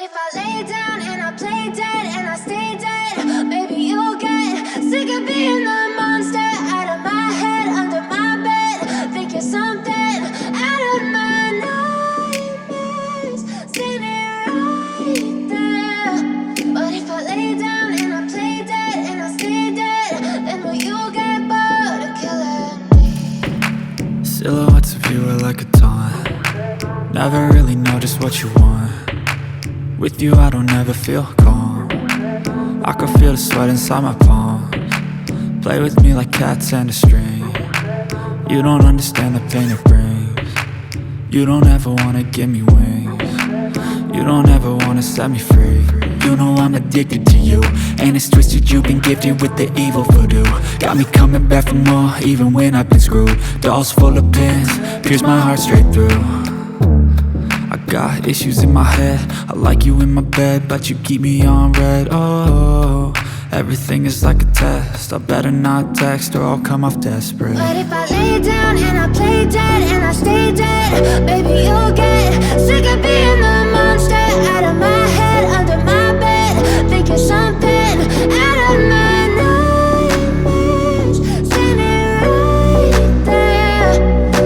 if I lay down and I play dead and I stay dead, maybe you'll get sick of being the monster out of my head, under my bed. Think you're something out of my nightmares, standing right there. But if I lay down and I play dead and I stay dead, then will you get bored of killing me? Silhouettes of you are like a taunt. Never really know just what you want. With you I don't ever feel calm. I can feel the sweat inside my palms. Play with me like cats and a string. You don't understand the pain it brings. You don't ever wanna give me wings. You don't ever wanna set me free. You know I'm addicted to you, and it's twisted, you've been gifted with the evil voodoo. Got me coming back for more, even when I've been screwed. Dolls full of pins, pierce my heart straight through. I got issues in my head, I like you in my bed, but you keep me on red. Oh, everything is like a test, I better not text or I'll come off desperate. But if I lay down and I play dead and I stay dead, baby you'll get sick of being the monster out of my head, under my bed. Think you're something out of my nightmares, standing right there.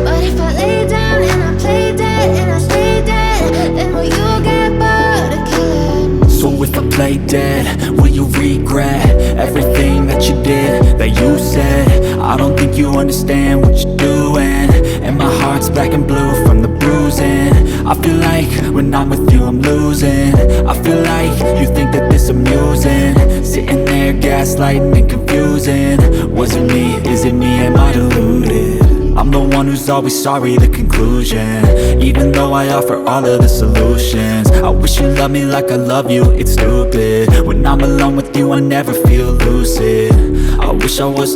But if I lay down and I play dead and I stay dead, then will you get bored of killing me? So if I play dead, will you regret everything that you did, that you said? I don't think you understand what you're doing, and my heart's black and blue from the bruising. I feel like when I'm with you I'm losing. I feel like you think that this amusing, sitting there gaslighting and confusing. Was it me? Is it me? Am I deluded? I'm the one who's always sorry, the conclusion, even though I offer all of the solutions. I wish you loved me like I love you, it's stupid. When I'm alone with you I never feel lucid. I wish I wasn't